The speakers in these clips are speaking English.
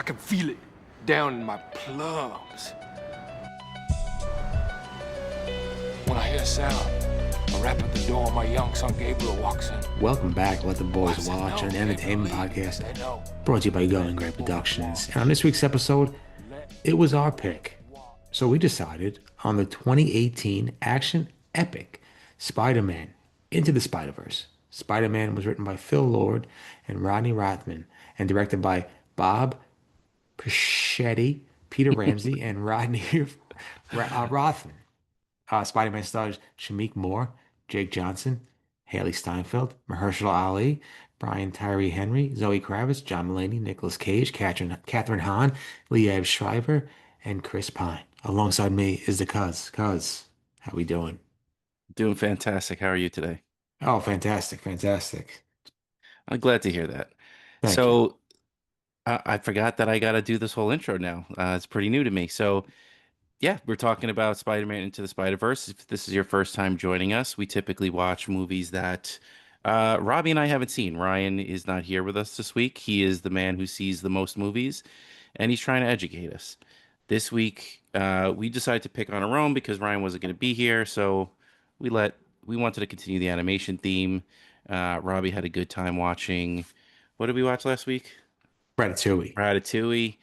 can feel it down in my plums. When I hear a sound, a rap at the door, my young son Gabriel walks in. Welcome back to Let the Boys Wives say Watch, no, an Gabriel, entertainment leave. podcast They know. brought to you by Going Great Productions. And on this week's episode, it was our pick. So we decided on the 2018 action epic Spider-Man Into the Spider-Verse. Spider-Man was written by Phil Lord and Rodney Rothman and directed by Bob Persichetti, Peter Ramsey, and Rodney Rothman. Spider-Man stars Shameik Moore, Jake Johnson, Hailee Steinfeld, Mahershala Ali, Brian Tyree Henry, Zoe Kravitz, John Mulaney, Nicolas Cage, Catherine Hahn, Liev Schreiber, and Chris Pine. Alongside me is the Cuz. Cuz, how we doing? Doing fantastic. How are you today? Oh, fantastic, fantastic. I'm glad to hear that. Thank you. So I forgot that I got to do this whole intro now. It's pretty new to me. So yeah, we're talking about Spider-Man Into the Spider-Verse. If this is your first time joining us, we typically watch movies that Robbie and I haven't seen. Ryan is not here with us this week. He is the man who sees the most movies, and he's trying to educate us. This week, we decided to pick on our own because Ryan wasn't going to be here, so we let we wanted to continue the animation theme. Robbie had a good time watching. What did we watch last week? Ratatouille. Ratatouille.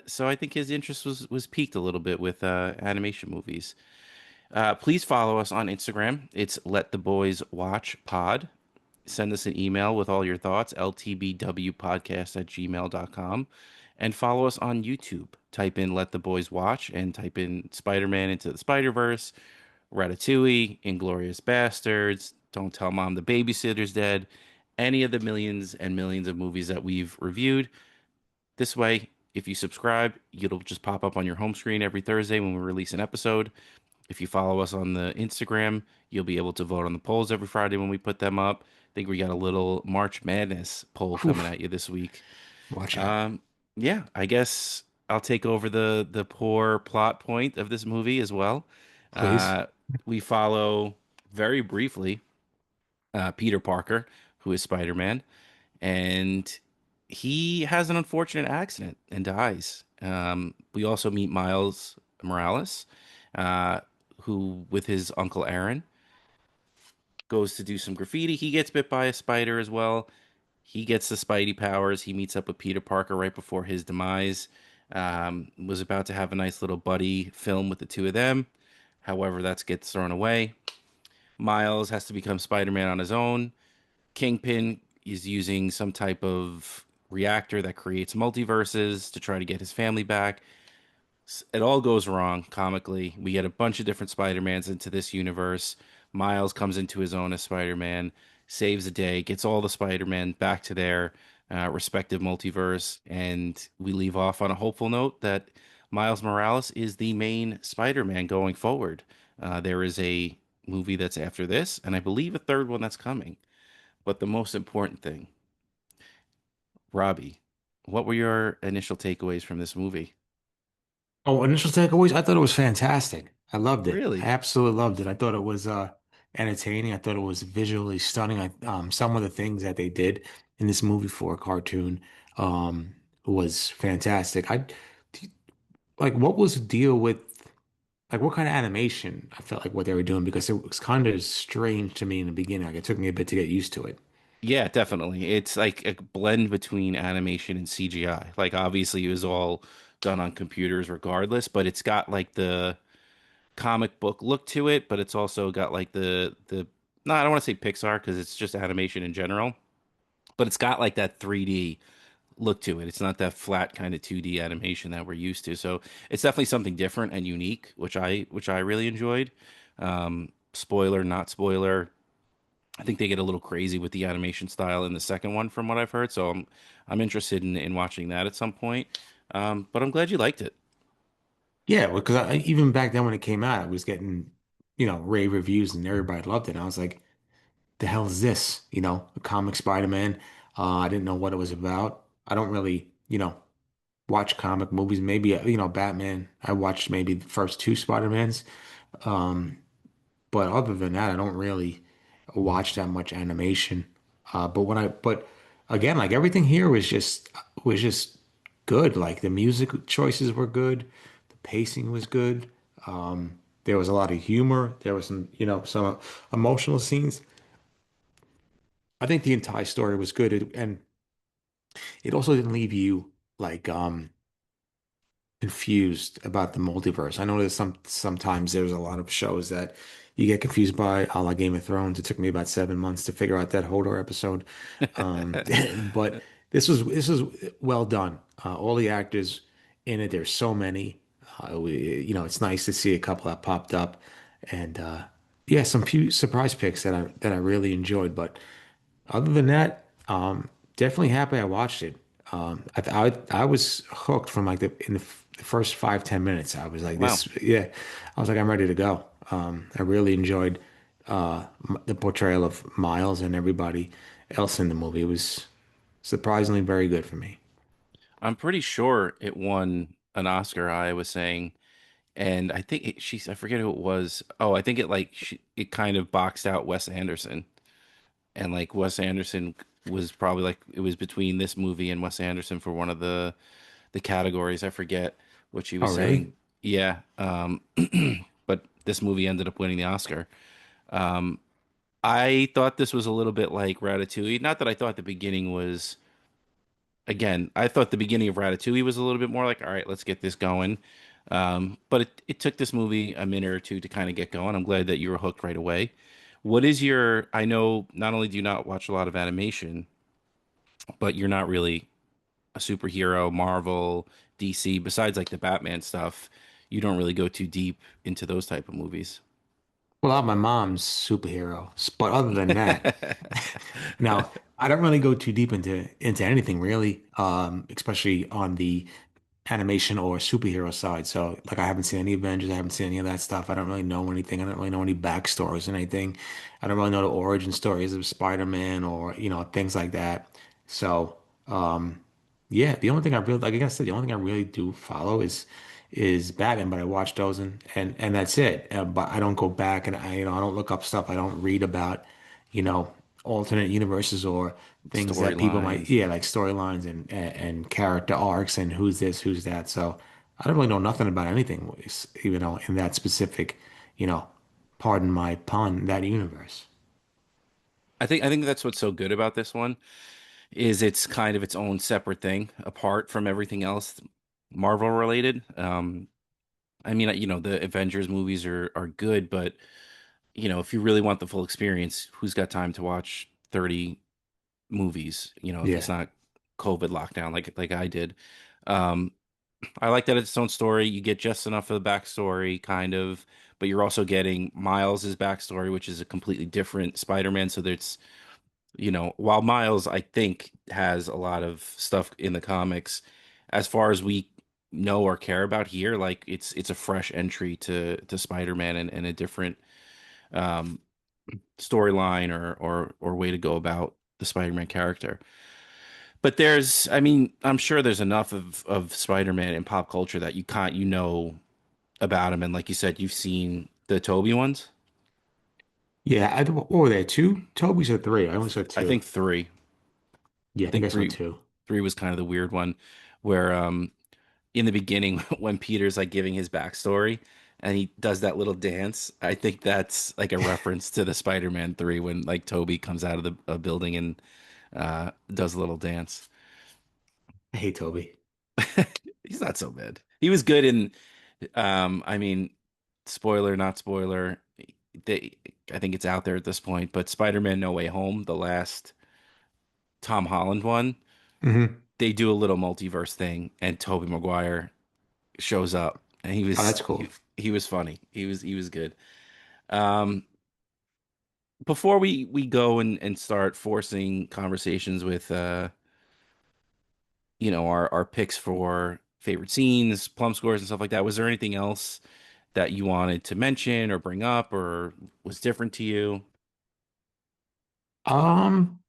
So I think his interest was piqued a little bit with animation movies. Please follow us on Instagram. It's Let the Boys Watch Pod. Send us an email with all your thoughts, ltbwpodcast@gmail.com. And follow us on YouTube. Type in Let the Boys Watch and type in Spider-Man Into the Spider-Verse, Ratatouille, Inglorious Bastards, Don't Tell Mom the Babysitter's Dead, any of the millions and millions of movies that we've reviewed. This way, if you subscribe, it'll just pop up on your home screen every Thursday when we release an episode. If you follow us on the Instagram, you'll be able to vote on the polls every Friday when we put them up. I think we got a little March Madness poll coming Oof, at you this week. watch out. Um, yeah, I guess I'll take over the poor plot point of this movie as well. Please. Uh, we follow very briefly Peter Parker, who is Spider-Man, and he has an unfortunate accident and dies. We also meet Miles Morales, uh, who, with his uncle Aaron, goes to do some graffiti. He gets bit by a spider as well. He gets the Spidey powers. He meets up with Peter Parker right before his demise. Was about to have a nice little buddy film with the two of them. However, that gets thrown away. Miles has to become Spider-Man on his own. Kingpin is using some type of reactor that creates multiverses to try to get his family back. It all goes wrong comically. We get a bunch of different Spider-Mans into this universe. Miles comes into his own as Spider-Man, saves the day, gets all the Spider-Man back to their respective multiverse, and we leave off on a hopeful note that Miles Morales is the main Spider-Man going forward. There is a movie that's after this, and I believe a third one that's coming. But the most important thing, Robbie, what were your initial takeaways from this movie? Oh, initial takeaways. I thought it was fantastic. I loved it. I Really? absolutely loved it. I thought it was entertaining. I thought it was visually stunning. Some of the things that they did in this movie for a cartoon was fantastic. Like what was the deal with like what kind of animation I felt like what they were doing because it was kind of strange to me in the beginning. Like it took me a bit to get used to it. Yeah, definitely. It's like a blend between animation and CGI. Like obviously it was all done on computers regardless, but it's got like the comic book look to it, but it's also got like the no, I don't want to say Pixar because it's just animation in general, but it's got like that 3D look to it. It's not that flat kind of 2D animation that we're used to. So it's definitely something different and unique, which I really enjoyed. Spoiler, not spoiler. I think they get a little crazy with the animation style in the second one, from what I've heard. So I'm interested in watching that at some point. But I'm glad you liked it. Yeah, because even back then when it came out, I was getting, rave reviews and everybody loved it. And I was like, the hell is this? A comic Spider-Man. I didn't know what it was about. I don't really, watch comic movies. Maybe, Batman. I watched maybe the first two Spider-Mans. Um, but other than that, I don't really watch that much animation. But again, like everything here was just good. Like the music choices were good, the pacing was good. There was a lot of humor. There was some, some emotional scenes. I think the entire story was good, and it also didn't leave you like confused about the multiverse. I know that sometimes there's a lot of shows that you get confused by, a la Game of Thrones. It took me about 7 months to figure out that Hodor episode. Um, but this was well done. All the actors in it, there's so many. It's nice to see a couple that popped up, and yeah, some few surprise picks that I really enjoyed. But other than that, definitely happy I watched it. I was hooked from like the first 5-10 minutes. I was like Wow. this, yeah. I was like I'm ready to go. I really enjoyed the portrayal of Miles and everybody else in the movie. It was surprisingly very good for me. I'm pretty sure it won an Oscar, I was saying. And I think I forget who it was. Oh, I think it kind of boxed out Wes Anderson. And like Wes Anderson was probably like it was between this movie and Wes Anderson for one of the categories. I forget what she Oh, was saying. really? Yeah. But this movie ended up winning the Oscar. Um, I thought this was a little bit like Ratatouille. Not that I thought the beginning was, again, I thought the beginning of Ratatouille was a little bit more like, all right, let's get this going. But it took this movie a minute or two to kind of get going. I'm glad that you were hooked right away. I know not only do you not watch a lot of animation, but you're not really a superhero, Marvel, DC, besides like the Batman stuff, you don't really go too deep into those type of movies. Well, my mom's superhero, but other than that, now I don't really go too deep into anything really, especially on the animation or superhero side. So, like, I haven't seen any Avengers, I haven't seen any of that stuff. I don't really know anything. I don't really know any backstories or anything. I don't really know the origin stories of Spider-Man or things like that. So, yeah, the only thing I really, like I said, the only thing I really do follow is Batman, but I watch those and that's it. But I don't go back and I don't look up stuff. I don't read about, you know, alternate universes or things that people might, Storylines. yeah, like storylines and character arcs and who's this, who's that. So I don't really know nothing about anything, in that specific, you know, pardon my pun, that universe. I think that's what's so good about this one is it's kind of its own separate thing apart from everything else Marvel related. I mean, the Avengers movies are good, but if you really want the full experience, who's got time to watch 30 movies, if it's Yeah. not COVID lockdown like I did. Um, I like that it's its own story. You get just enough of the backstory, kind of, but you're also getting Miles's backstory, which is a completely different Spider-Man. So there's, while Miles, I think, has a lot of stuff in the comics, as far as we know or care about here, like it's a fresh entry to Spider-Man and a different um storyline or way to go about the Spider-Man character. But I mean, I'm sure there's enough of Spider-Man in pop culture that you know about him, and like you said, you've seen the Toby ones. Yeah. What were there? Two? Toby's or three? I only saw I two. think three. Yeah, I I think think I saw three two. three was kind of the weird one, where in the beginning when Peter's like giving his backstory and he does that little dance. I think that's like a reference to the Spider-Man 3 when like Toby comes out of the a building and does a little dance. I hate Toby. He's not so bad. He was good in I mean, spoiler, not spoiler. They I think it's out there at this point, but Spider-Man No Way Home, the last Tom Holland one, Hmm. they do a little multiverse thing and Tobey Maguire shows up and he Oh, was that's he, cool. he was funny. He was good. Um before we go and start forcing conversations with our picks for favorite scenes, plum scores and stuff like that, was there anything else that you wanted to mention or bring up or was different to you? Um,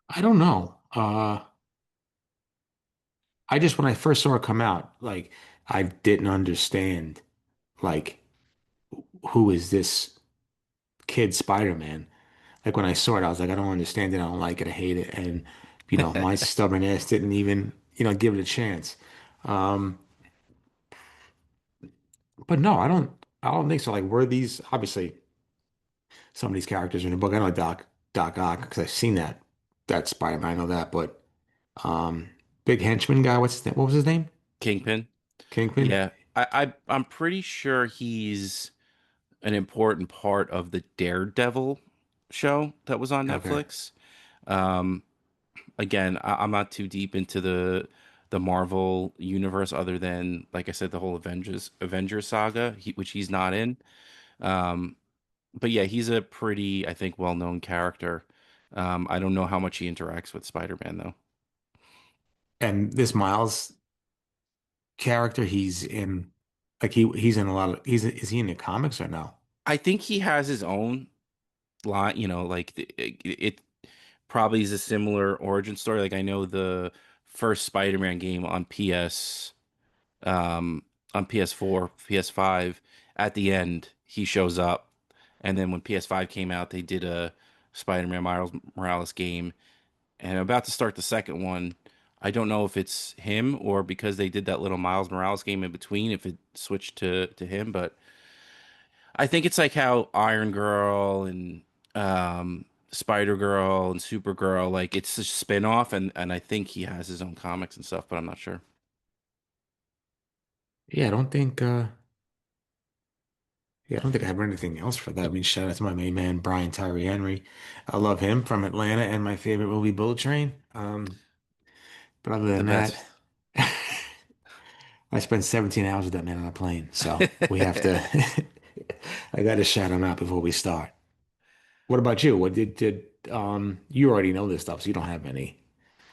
I don't know. I just when I first saw it come out, like I didn't understand like who is this kid Spider-Man? Like when I saw it, I was like, I don't understand it, I don't like it, I hate it. And My stubborn ass didn't even, give it a chance. Um, but no, I don't think so. Like, were these obviously some of these characters are in the book? I know Doc Ock because I've seen that Spider-Man. I know that, but um, big henchman guy. What's his name? What was his name? Kingpin. Kingpin. Yeah, I'm pretty sure he's an important part of the Daredevil show that was on Okay. Netflix. Um, Again, I'm not too deep into the Marvel universe, other than, like I said, the whole Avengers saga, which he's not in. Um, but yeah, he's a pretty, I think, well-known character. I don't know how much he interacts with Spider-Man though. And this Miles character, he's in, like he's in a lot of. Is he in the comics or no? I think he has his own line, like it probably is a similar origin story. Like I know the first Spider-Man game um, on PS4, PS5, at the end he shows up, and then when PS5 came out, they did a Spider-Man Miles Morales game, and I'm about to start the second one. I don't know if it's him or because they did that little Miles Morales game in between, if it switched to him, but I think it's like how Iron Girl and Spider Girl and Supergirl, like it's a spin-off, and I think he has his own comics and stuff, but I'm not sure. Yeah, I don't think. Yeah, I don't think I have anything else for that. I mean, shout out to my main man, Brian Tyree Henry. I love him from Atlanta and my favorite movie, Bullet Train. But other The than that, best. I spent 17 hours with that man on a plane. So we have to, I got to shout him out before we start. What about you? What you already know this stuff, so you don't have any.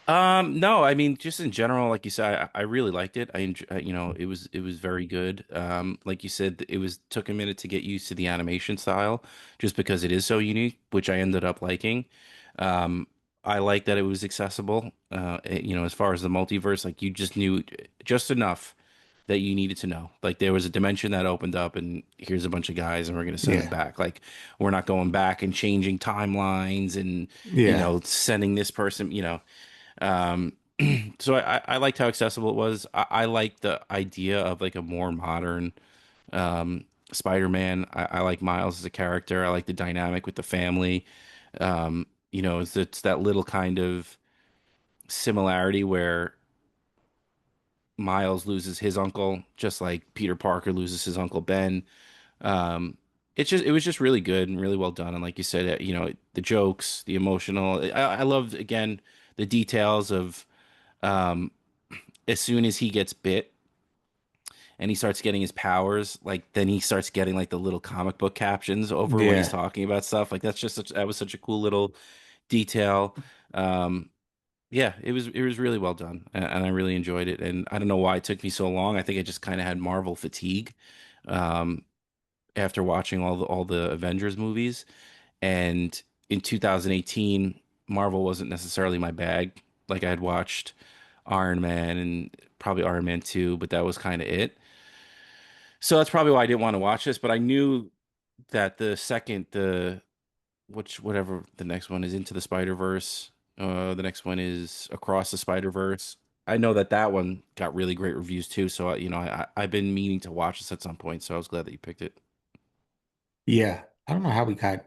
No, I mean, just in general, like you said, I really liked it. It was very good. Like you said, it was took a minute to get used to the animation style, just because it is so unique, which I ended up liking. Um, I like that it was accessible. As far as the multiverse, like you just knew just enough that you needed to know. Like there was a dimension that opened up, and here's a bunch of guys, and we're gonna send them Yeah. back. Like we're not going back and changing timelines and Yeah. sending this person. Um, so I liked how accessible it was. I liked the idea of like a more modern Spider-Man. I like Miles as a character. I like the dynamic with the family. It's that little kind of similarity where Miles loses his uncle, just like Peter Parker loses his uncle Ben. Um, it was just really good and really well done. And like you said, the jokes, the emotional. I loved again the details of um, as soon as he gets bit and he starts getting his powers, like then he starts getting like the little comic book captions over when he's Yeah. talking about stuff. Like that was such a cool little detail. Um, yeah, it was really well done, and I really enjoyed it. And I don't know why it took me so long. I think I just kind of had Marvel fatigue um, after watching all the Avengers movies. And in 2018, Marvel wasn't necessarily my bag. Like I had watched Iron Man and probably Iron Man 2, but that was kind of it. So that's probably why I didn't want to watch this, but I knew that whatever the next one is, Into the Spider-Verse, the next one is Across the Spider-Verse. I know that that one got really great reviews too, so I've been meaning to watch this at some point, so I was glad that you picked it. Yeah. I don't know how we got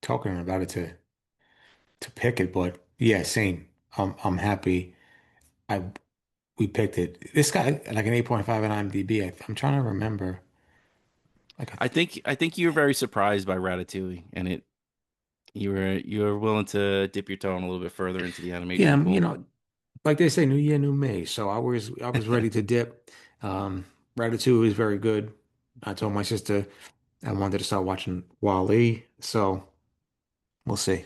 talking about it to pick it, but yeah, same. I'm happy. I we picked it. This guy like an 8.5 on IMDb. I'm trying to remember. Like a, I think you were very surprised by Ratatouille, and you were willing to dip your toe in a little bit further into the yeah, animation pool. like they say, new year, new me. So I was ready to dip. Um, Ratatouille is very good. I told my sister I wanted to start watching Wall-E, so we'll see.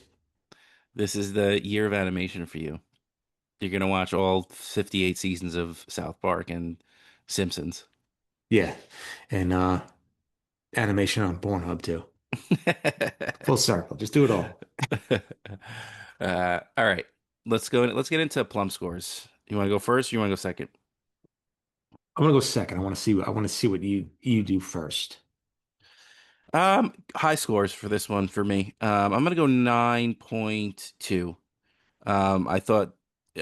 This is the year of animation for you. You're gonna watch all 58 seasons of South Park and Simpsons. Yeah, and animation on Pornhub too. Full circle. Just do it all. All right. Let's get into plum scores. You want to go first or you want to go second? I'm gonna go second. I want to see what you do first. High scores for this one for me. I'm gonna go 9.2. I thought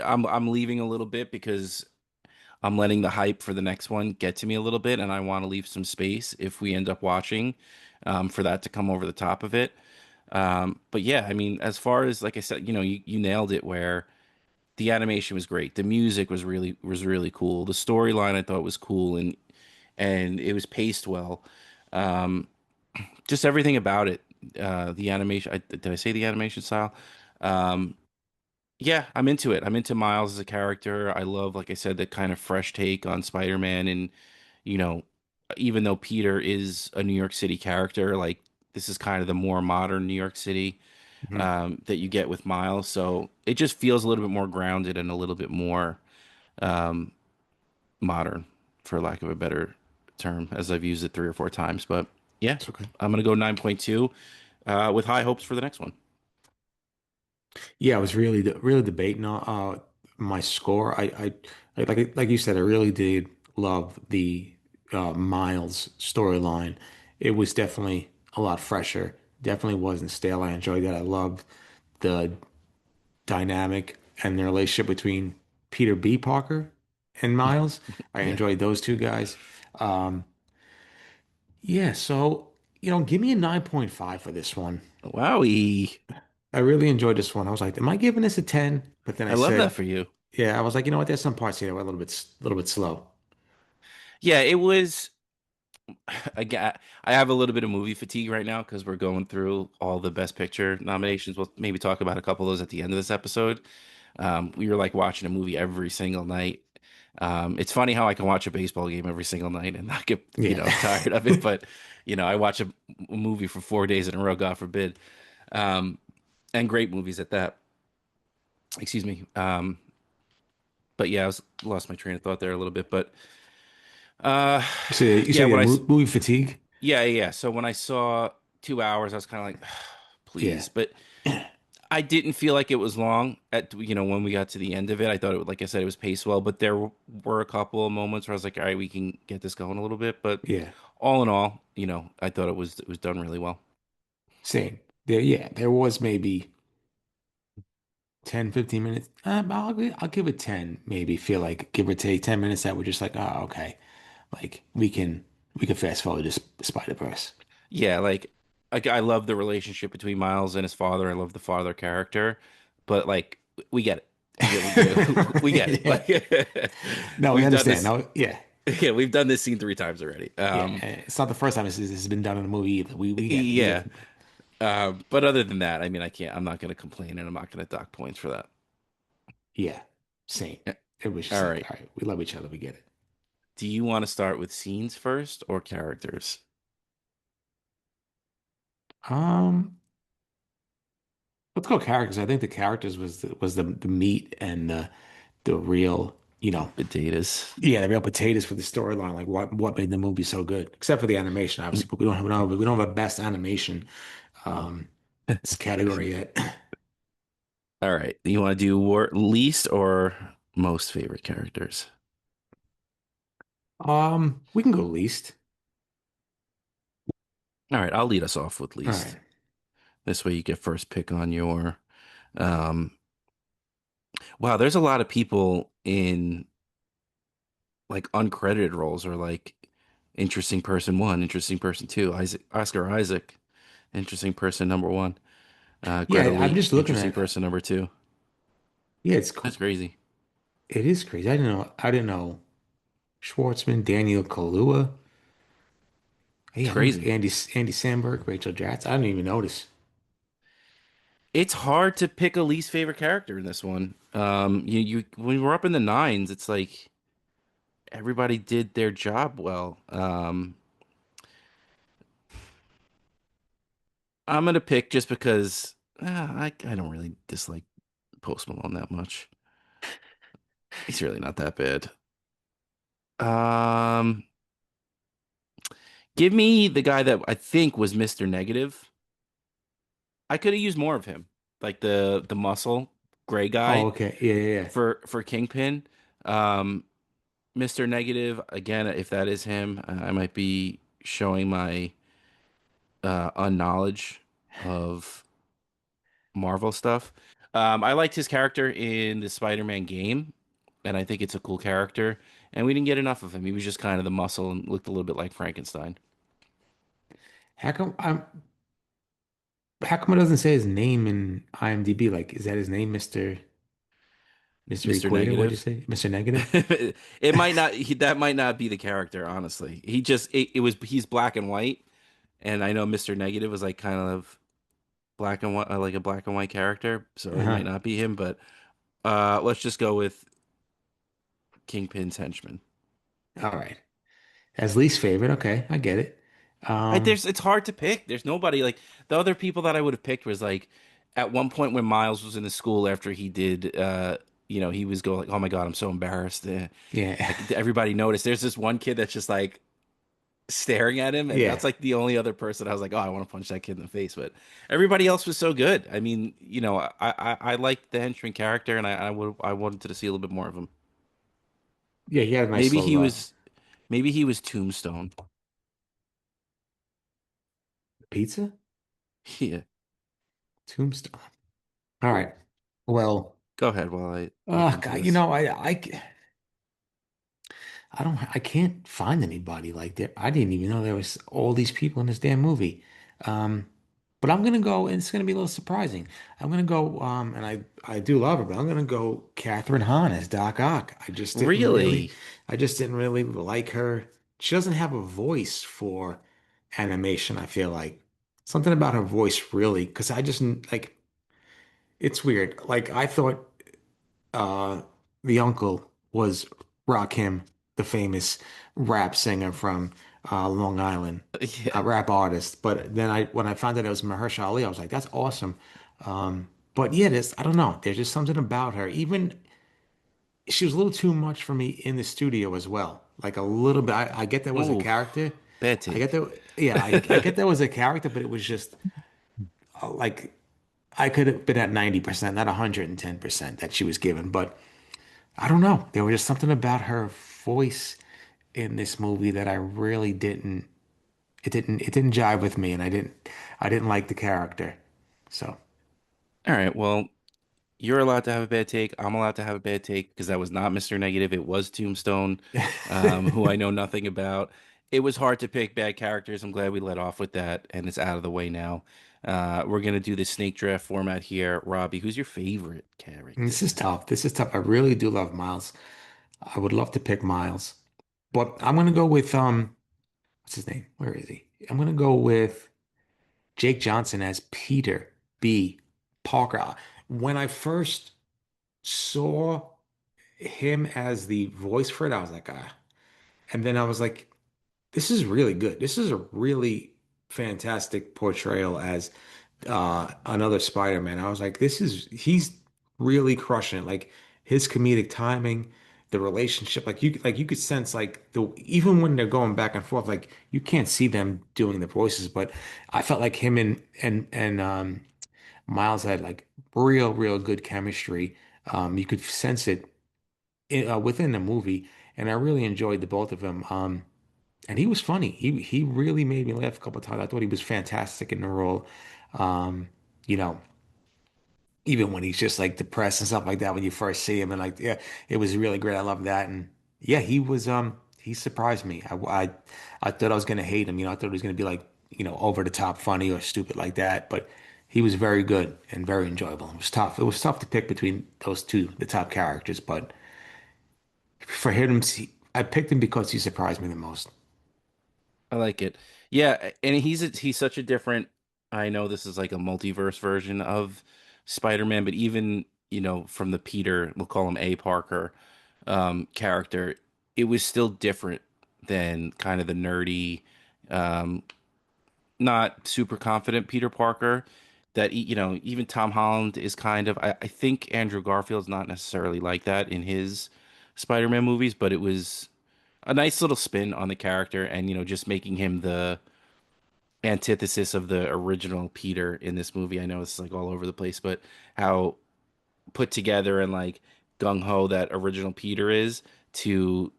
I'm leaving a little bit because I'm letting the hype for the next one get to me a little bit, and I want to leave some space if we end up watching, for that to come over the top of it. But yeah, I mean, as far as like I said, you nailed it. Where the animation was great, the music was really cool, the storyline I thought was cool, and it was paced well. Um, just everything about it. The animation. Did I say the animation style? Um, yeah, I'm into it. I'm into Miles as a character. I love, like I said, the kind of fresh take on Spider-Man, and you know, even though Peter is a New York City character, like this is kind of the more modern New York City, Mhm. that you get with Miles. So it just feels a little bit more grounded and a little bit more, um, modern, for lack of a better term, as I've used it 3 or 4 times. But yeah, It's okay. I'm gonna go 9.2, with high hopes for the next one. Yeah, I was really debating on my score. Like you said, I really did love the Miles storyline. It was definitely a lot fresher. Definitely wasn't stale. I enjoyed that. I loved the dynamic and the relationship between Peter B. Parker and Miles. I Yeah. enjoyed those two guys. Um, yeah, so give me a 9.5 for this one. Wowie. I really enjoyed this one. I was like, am I giving this a 10? But then I I love that said, for you. yeah, I was like, you know what? There's some parts here that were a little bit slow. Yeah, it was. I have a little bit of movie fatigue right now because we're going through all the Best Picture nominations. We'll maybe talk about a couple of those at the end of this episode. We were like watching a movie every single night. It's funny how I can watch a baseball game every single night and not get, Yeah. tired of it. But, I watch a movie for 4 days in a row, God forbid. Um, and great movies at that. Excuse me. But yeah, lost my train of thought there a little bit. But uh, You yeah, said you when had I movie fatigue? Yeah, yeah, yeah. So when I saw 2 hours, I was kind of like, Yeah. please. But I didn't feel like it was long when we got to the end of it. I thought like I said, it was paced well, but there were a couple of moments where I was like, all right, we can get this going a little bit. But Yeah. all in all, I thought it was done really well. Same. There was maybe 10, 15 minutes. I'll give it 10, maybe feel like give or take 10 minutes that we're just like, oh, okay. Like we can fast forward this Spider-Verse. Yeah, like I love the relationship between Miles and his father. I love the father character, but like we get it. We really do. We get it. Yeah. Like No, we we've done understand. this. No, yeah. Yeah, we've done this scene 3 times already. Yeah. It's not the first time this has been done in a movie either. We get it. We Yeah. get it. But other than that, I mean, I can't. I'm not going to complain, and I'm not going to dock points for that. Yeah. Same. Yeah. It was just All like, right. all right, we love each other. We get it. Do you want to start with scenes first or characters? Um, let's go characters. I think the characters was the meat and the real, Potatoes. yeah, the real potatoes for the storyline. Like what made the movie so good, except for the animation, obviously. But we don't have a best animation this category yet. All right. You want to do least or most favorite characters? We can go least. All right. I'll lead us off with All least. right. This way you get first pick on your. Um, wow, there's a lot of people in like uncredited roles, or like interesting person one, interesting person two. Oscar Isaac, interesting person number one. Greta Yeah, I'm Lee, just looking interesting at. person number two. Yeah, it's cool. That's crazy. It is crazy. I didn't know Schwartzman, Daniel Kaluuya. It's Hey, I know crazy. Andy Samberg, Rachel Dratch. I didn't even notice. It's hard to pick a least favorite character in this one. You when we're up in the nines, it's like everybody did their job well. I'm gonna pick just because I don't really dislike Post Malone that much. He's really not that bad. Um, Give me the guy that I think was Mr. Negative. I could have used more of him, like the muscle gray Oh, guy okay. Yeah, yeah, yeah. for Kingpin. Um, Mr. Negative, again, if that is him, I might be showing my unknowledge of Marvel stuff. I liked his character in the Spider-Man game, and I think it's a cool character. And we didn't get enough of him. He was just kind of the muscle and looked a little bit like Frankenstein. How come how come it doesn't say his name in IMDb? Like, is that his name, Mr. Mr. Equator? What'd you Negative. say? Mr. Negative? It might not that might not be the character, honestly. It was he's black and white, and I know Mr. Negative was like kind of black and white, like a black and white character, so it Uh-huh. might not be him, but let's just go with Kingpin's henchman. All right. As least favorite. Okay, I get it. Um, It's hard to pick. There's nobody like the other people that I would have picked was like at one point when Miles was in the school after he did he was going like, "Oh my God, I'm so embarrassed." yeah. Like everybody noticed. There's this one kid that's just like staring at him, and Yeah. that's like the only other person I was like, "Oh, I want to punch that kid in the face." But everybody else was so good. I mean, I liked the henchman character, and I wanted to see a little bit more of him. Yeah, he had a nice Maybe little he was maybe he was Tombstone. pizza Yeah. tombstone. All right. Well, Go ahead while I look into God, this. I can't find anybody like that. I didn't even know there was all these people in this damn movie. Um, but I'm gonna go, and it's gonna be a little surprising. I'm gonna go, and I do love her, but I'm gonna go Catherine Hahn as Doc Ock. Really? I just didn't really like her. She doesn't have a voice for animation, I feel like. Something about her voice really, because I just like it's weird. Like I thought uh the uncle was Rakim, the famous rap singer from Long Island, Yeah. a rap artist. But then when I found out it was Mahershala, I was like, that's awesome. But yeah, I don't know. There's just something about her. Even she was a little too much for me in the studio as well. Like a little bit. I get that was a Oh, character. bad I get take. that. Yeah, I get that was a character, but it was just like I could have been at 90%, not 110% that she was given. But I don't know. There was just something about her voice in this movie that I really didn't. It didn't jive with me, and I didn't like the character. So All right. Well, you're allowed to have a bad take. I'm allowed to have a bad take because that was not Mr. Negative. It was Tombstone, who I know nothing about. It was hard to pick bad characters. I'm glad we let off with that, and it's out of the way now. We're gonna do the snake draft format here. Robbie, who's your favorite this is character? tough. This is tough. I really do love Miles. I would love to pick Miles, but I'm gonna go with what's his name? Where is he? I'm gonna go with Jake Johnson as Peter B. Parker. When I first saw him as the voice for it, I was like, ah. And then I was like, this is really good. This is a really fantastic portrayal as another Spider-Man. I was like, he's really crushing it. Like his comedic timing, the relationship, like you could sense like the even when they're going back and forth, like you can't see them doing the voices, but I felt like him and Miles had like real good chemistry. You could sense it within the movie, and I really enjoyed the both of them. And he was funny. He really made me laugh a couple of times. I thought he was fantastic in the role. Um, you know, even when he's just like depressed and stuff like that when you first see him, and like yeah, it was really great. I love that, and yeah, he surprised me. I thought I was gonna hate him. I thought he was gonna be like over the top funny or stupid like that, but he was very good and very enjoyable. It was tough. It was tough to pick between those two, the top characters, but for him, I picked him because he surprised me the most. I like it. Yeah, and he's such a different. I know this is like a multiverse version of Spider-Man, but even from the Peter, we'll call him A. Parker character, it was still different than kind of the nerdy, um, not super confident Peter Parker. That even Tom Holland is kind of. I think Andrew Garfield's not necessarily like that in his Spider-Man movies, but it was a nice little spin on the character and just making him the antithesis of the original Peter in this movie. I know it's like all over the place, but how put together and like gung ho that original Peter is to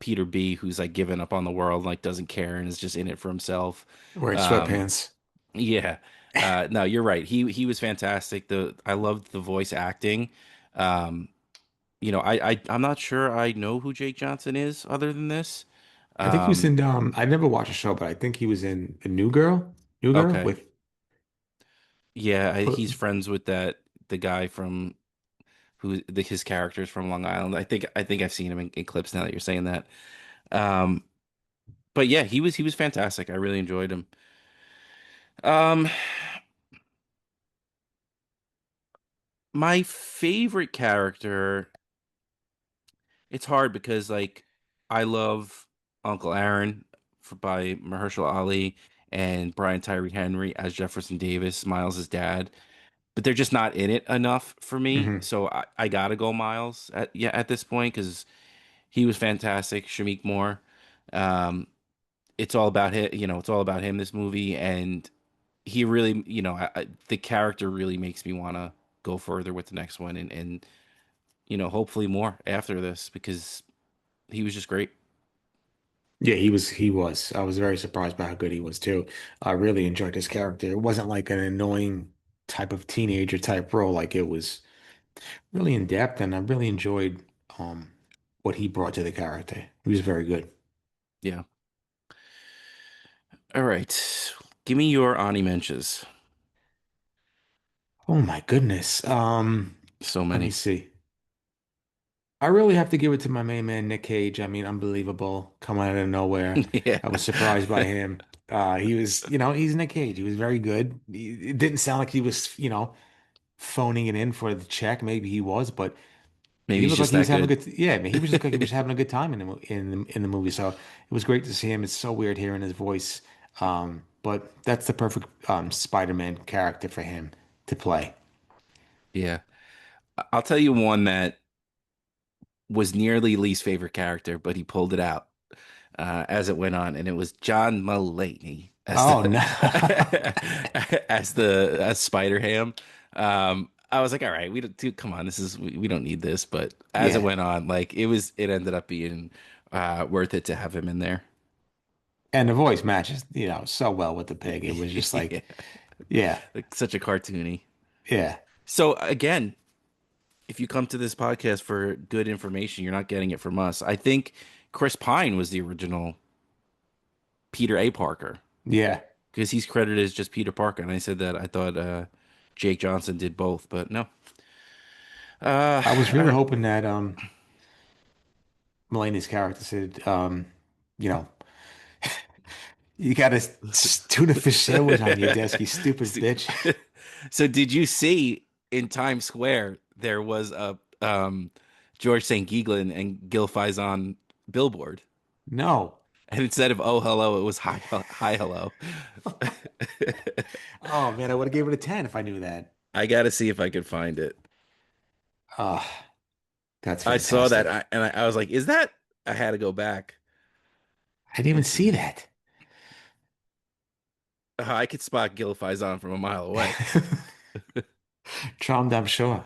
Peter B, who's like given up on the world, like doesn't care and is just in it for himself. Wearing Um, sweatpants. yeah. No, you're right. He was fantastic. I loved the voice acting. Um, I'm not sure I know who Jake Johnson is other than this. I think he was Um, in I never watched the show, but I think he was in The New Girl. New Girl okay. with Yeah, he's what- friends with the guy from his characters from Long Island. I think I've seen him in clips now that you're saying that. Um, but yeah, he was fantastic. I really enjoyed him. Um, my favorite character, it's hard because like I love Uncle Aaron by Mahershala Ali and Brian Tyree Henry as Jefferson Davis, Miles's dad, but they're just not in it enough for me. Mhm. So I gotta go Miles at this point because he was fantastic. Shameik Moore. Um, it's all about him, it's all about him, this movie, and he really, the character really makes me want to go further with the next one and hopefully more after this because he was just great. Yeah, he was. I was very surprised by how good he was too. I really enjoyed his character. It wasn't like an annoying type of teenager type role. Like it was really in depth, and I really enjoyed um what he brought to the character. He was very good. Yeah. All right. Give me your Ani Menches. Oh my goodness. So Let me many. see. I really have to give it to my main man, Nick Cage. I mean, unbelievable. Coming out of nowhere. Yeah. I was surprised by him. He was, he's Nick Cage. He was very good. It didn't sound like he was, phoning it in for the check. Maybe he was, but Maybe he he's looked like just he was that having a good. good, yeah, man, he was looked like he was having a good time in the movie. So it was great to see him. It's so weird hearing his voice. But that's the perfect Spider-Man character for him to play. Yeah. I'll tell you one that was nearly least favorite character, but he pulled it out as it went on, and it was John Mulaney as Oh the no. as Spider Ham. I was like, all right, we don't dude, come on, we don't need this. But as it Yeah. went on, like it ended up being worth it to have him in there. And the voice matches, so well with the pig. It was just Yeah, like, yeah, like such a cartoony. yeah, So again, if you come to this podcast for good information, you're not getting it from us. I think Chris Pine was the original Peter A. Parker yeah. because he's credited as just Peter Parker. And I said that I thought Jake Johnson did both, but no. I was All really right. hoping that Mulaney's character said, you know, you got a tuna fish sandwich on your desk, you stupid So, bitch. so did you see in Times Square there was a George St. Geegland and Gil Faison billboard, No. and instead of "Oh hello," it was "Hi hello." Oh man, I would have gave it a 10 if I knew that. I got to see if I could find it. Oh, that's I saw that fantastic. and I was like, "Is that?" I had to go back. I didn't even see that. I could spot Gil Faison from a mile away. Charmed, I'm sure.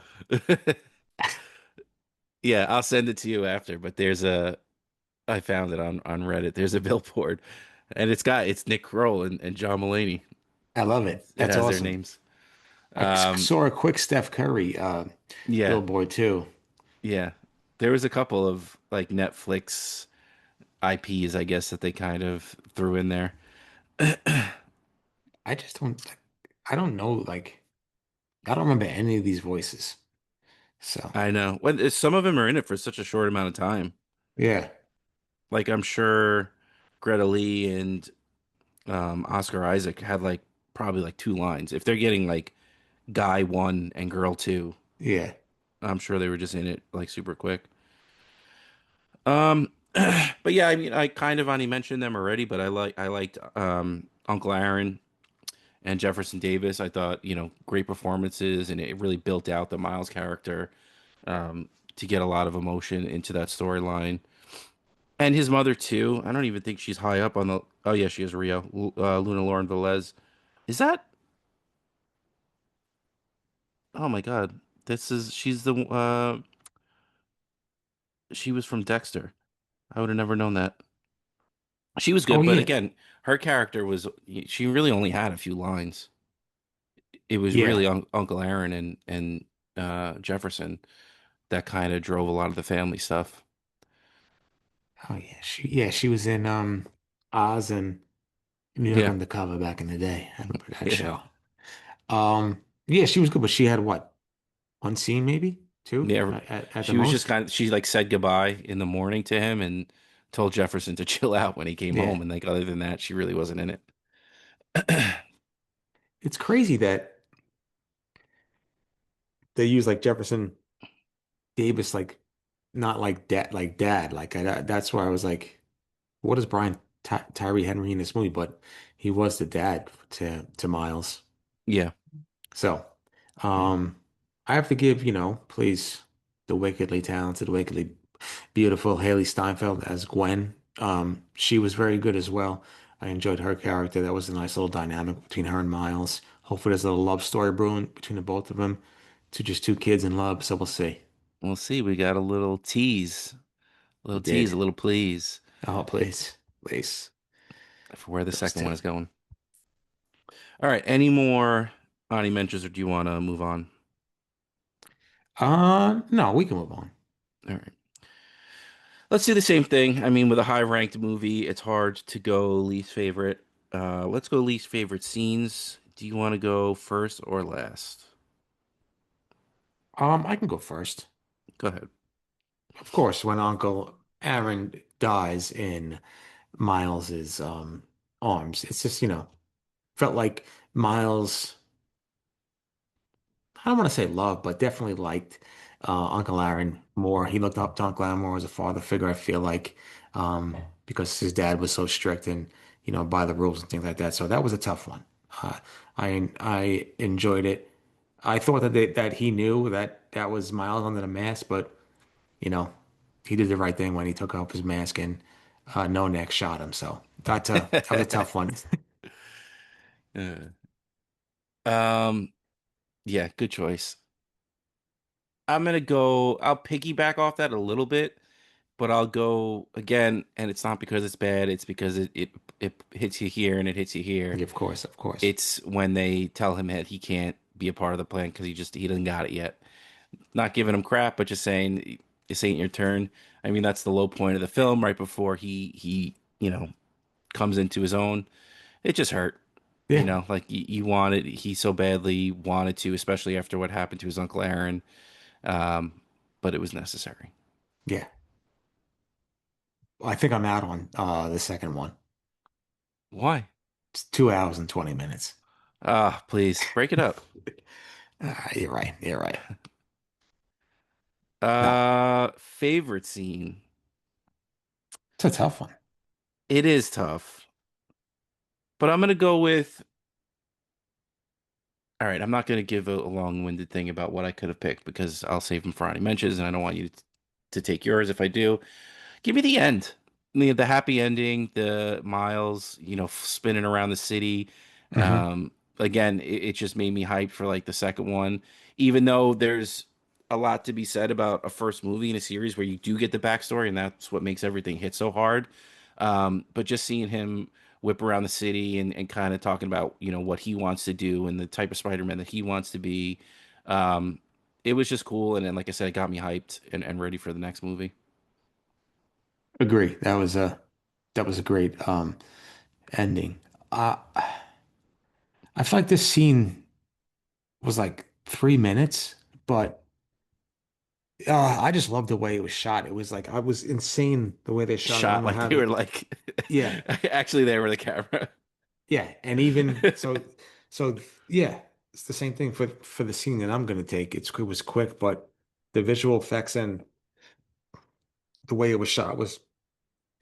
Yeah, I'll send it to you after. But I found it on Reddit. There's a billboard, and it's Nick Kroll and John Mulaney. I love it. It That's has their awesome. names. I Um, saw a quick Steph Curry yeah, billboard too. yeah. There was a couple of like Netflix IPs, I guess, that they kind of threw in there. I just don't, I don't know, like, I don't remember any of these voices. So, I know. Well, some of them are in it for such a short amount of time. yeah, Like I'm sure Greta Lee and Oscar Isaac had like probably like two lines. If they're getting like guy one and girl two, yeah. I'm sure they were just in it like super quick. But yeah, I mean, I kind of only mentioned them already, but I liked Uncle Aaron and Jefferson Davis. I thought, great performances, and it really built out the Miles character to get a lot of emotion into that storyline. And his mother too. I don't even think she's high up on the. Oh yeah, she is Rio. Luna Lauren Velez. Is that? Oh my God, she's the. She was from Dexter. I would have never known that. She was Oh good, but yeah. again, her character was. She really only had a few lines. it was Yeah. really Uncle Aaron and Jefferson that kind of drove a lot of the family stuff. Oh yeah, she was in Oz and New York Yeah, Undercover back in the day. I remember that yeah, show. Yeah, she was good, but she had what? One scene maybe? Two? yeah. At the She was just most? kind of she like said goodbye in the morning to him and told Jefferson to chill out when he came Yeah. home. And like other than that, she really wasn't in it. It's crazy that they use like Jefferson Davis like not like dad. That's why I was like, what is Brian Tyree Henry in this movie? But he was the dad to Miles. Yeah, So, yeah. um, I have to give, please, the wickedly talented, wickedly beautiful Hailee Steinfeld as Gwen. She was very good as well. I enjoyed her character. That was a nice little dynamic between her and Miles. Hopefully, there's a little love story brewing between the both of them. Just two kids in love. So we'll see. We'll see. We got a We little tease, did. a little please Oh, please, please. for where the Those second two. one is going. All right. Any more honorary mentions, or do you want to move on? No, we can move on. All right. Let's do the same thing. I mean, with a high ranked movie, it's hard to go least favorite. Let's go least favorite scenes. Do you want to go first or last? I can go first. Go ahead. Of course, when Uncle Aaron dies in Miles's arms. It's just, felt like Miles, I don't want to say love, but definitely liked Uncle Aaron more. He looked up to Uncle Aaron more as a father figure, I feel like, because his dad was so strict and, by the rules and things like that. So that was a tough one. I enjoyed it. I thought that he knew that was Miles under the mask, but you know, he did the right thing when he took off his mask and No Neck shot him. So that was a tough one. Uh, um, yeah, good choice. I'm gonna go. I'll piggyback off that a little bit, but I'll go again, and it's not because it's bad. It's because it hits you here and it hits you here. Yeah, of course, of course. It's when they tell him that he can't be a part of the plan because he doesn't got it yet. Not giving him crap, but just saying this ain't your turn. I mean, that's the low point of the film, right before he comes into his own. It just hurt. Yeah, Like you wanted, he so badly wanted to, especially after what happened to his Uncle Aaron. Um, but it was necessary. yeah. I think I'm out on the second one. Why? It's 2 hours and 20 minutes. Ah, please break it up. You're right. You're right. No, Favorite scene. it's a tough one. It is tough, but I'm gonna go with. All right, I'm not gonna give a long-winded thing about what I could have picked because I'll save them for Ronnie mentions, and I don't want you to take yours if I do. Give me the end. The happy ending, the Miles, spinning around the city. Hmm. Again, it just made me hyped for like the second one, even though there's a lot to be said about a first movie in a series where you do get the backstory, and that's what makes everything hit so hard. But just seeing him whip around the city and kind of talking about, what he wants to do and the type of Spider-Man that he wants to be, um, it was just cool. And then, like I said, it got me hyped and ready for the next movie. Agree. That was a great ending. I feel like this scene was like 3 minutes, but I just love the way it was shot. It was like I was insane the way they shot it. I don't Shot know like how they they. were like Yeah, actually they were the camera. yeah, and even so, yeah, it's the same thing for the scene that I'm gonna take. It was quick, but the visual effects and the way it was shot was